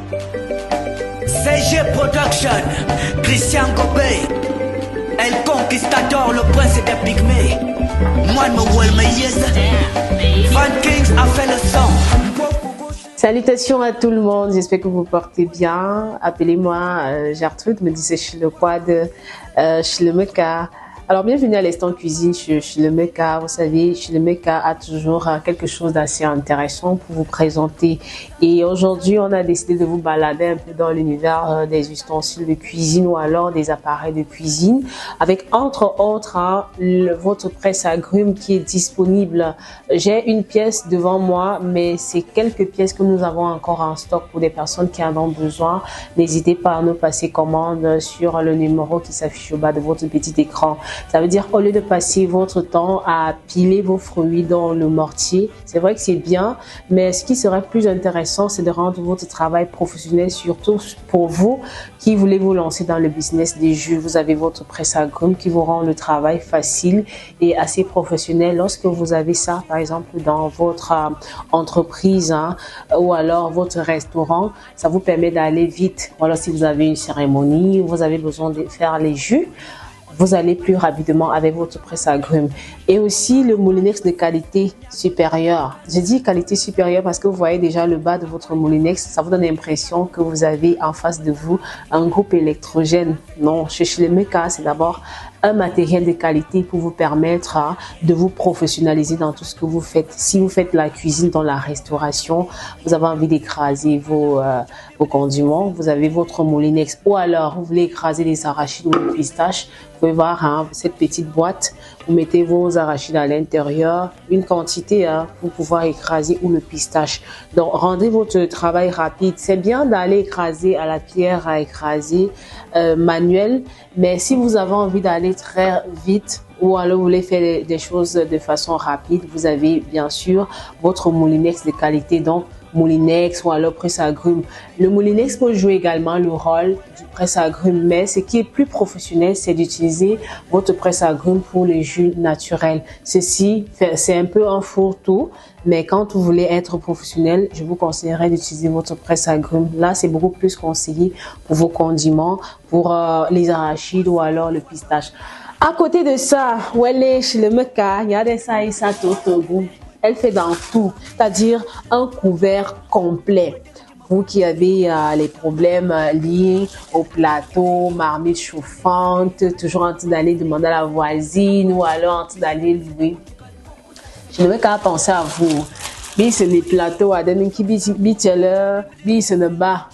CG Production, Christian Gobey, El Conquistador, le prince des pygmées. Moi, Van Kings a fait le son. Salutations à tout le monde, j'espère que vous portez bien. Appelez-moi Gertrude, me disait Chilequad, Chilemeka. Alors, bienvenue à l'Instant Cuisine chez Chilemeka. Vous savez, Chilemeka a toujours quelque chose d'assez intéressant pour vous présenter. Et aujourd'hui, on a décidé de vous balader un peu dans l'univers des ustensiles de cuisine ou alors des appareils de cuisine avec entre autres votre presse agrumes qui est disponible. J'ai une pièce devant moi, mais c'est quelques pièces que nous avons encore en stock pour des personnes qui en ont besoin. N'hésitez pas à nous passer commande sur le numéro qui s'affiche au bas de votre petit écran. Ça veut dire, au lieu de passer votre temps à piler vos fruits dans le mortier, c'est vrai que c'est bien, mais ce qui serait plus intéressant, c'est de rendre votre travail professionnel, surtout pour vous qui voulez vous lancer dans le business des jus. Vous avez votre presse agrumes qui vous rend le travail facile et assez professionnel. Lorsque vous avez ça, par exemple, dans votre entreprise ou alors votre restaurant, ça vous permet d'aller vite. Voilà, si vous avez une cérémonie, vous avez besoin de faire les jus, vous allez plus rapidement avec votre presse agrumes. Et aussi le Moulinex de qualité supérieure. Je dis qualité supérieure parce que vous voyez déjà le bas de votre Moulinex, ça vous donne l'impression que vous avez en face de vous un groupe électrogène. Non, chez Chilemeka, c'est d'abord un matériel de qualité pour vous permettre de vous professionnaliser dans tout ce que vous faites. Si vous faites la cuisine dans la restauration, vous avez envie d'écraser vos condiments, vous avez votre Moulinex ou alors vous voulez écraser les arachides ou les pistaches, vous pouvez voir cette petite boîte, vous mettez vos arachides à l'intérieur, une quantité pour pouvoir écraser ou le pistache. Donc rendez votre travail rapide. C'est bien d'aller écraser à la pierre à écraser manuel, mais si vous avez envie d'aller très vite ou alors vous voulez faire des choses de façon rapide, vous avez bien sûr votre Moulinex de qualité, donc Moulinex ou alors presse agrumes. Le Moulinex peut jouer également le rôle du presse agrumes, mais ce qui est plus professionnel, c'est d'utiliser votre presse agrumes pour les jus naturels. Ceci, c'est un peu un fourre-tout, mais quand vous voulez être professionnel, je vous conseillerais d'utiliser votre presse agrumes. Là, c'est beaucoup plus conseillé pour vos condiments, pour les arachides ou alors le pistache. À côté de ça, Chilemeka, il y a des ça et ça tout. Elle fait dans tout, c'est-à-dire un couvert complet. Vous qui avez les problèmes liés au plateau, marmite chauffante, toujours en train d'aller demander à la voisine ou alors en train d'aller louer. Je ne veux qu'à penser à vous. Bis les plateaux à donner qui bis ne bas,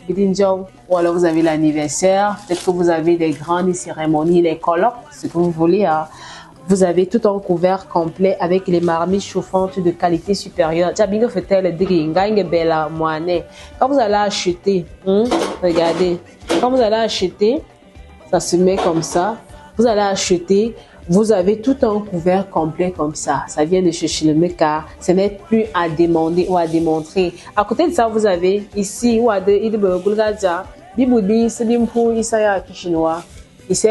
ou alors vous avez l'anniversaire, peut-être que vous avez des grandes cérémonies, les colloques, ce que vous voulez. Vous avez tout un couvert complet avec les marmites chauffantes de qualité supérieure. Quand vous allez acheter, regardez, quand vous allez acheter, ça se met comme ça. Vous allez acheter, vous avez tout un couvert complet comme ça. Ça vient de chez Chilemeka. Ce n'est plus à demander ou à démontrer. À côté de ça, vous avez ici, ici,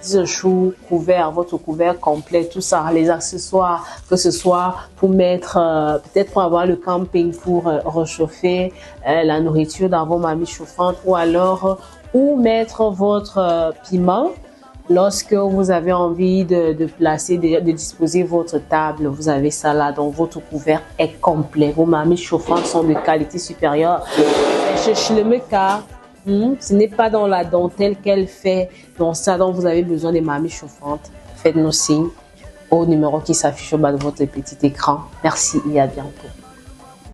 ce chou couvert, votre couvert complet, tout ça, les accessoires, que ce soit pour mettre, peut-être pour avoir le camping, pour réchauffer la nourriture dans vos marmites chauffantes, ou alors, où mettre votre piment. Lorsque vous avez envie de placer, de disposer votre table, vous avez ça là, donc votre couvert est complet. Vos marmites chauffantes sont de qualité supérieure. Chez Chilemeka, ce n'est pas dans la dentelle qu'elle fait, dans ça dont vous avez besoin des marmites chauffantes. Faites-nous signe au numéro qui s'affiche au bas de votre petit écran. Merci et à bientôt.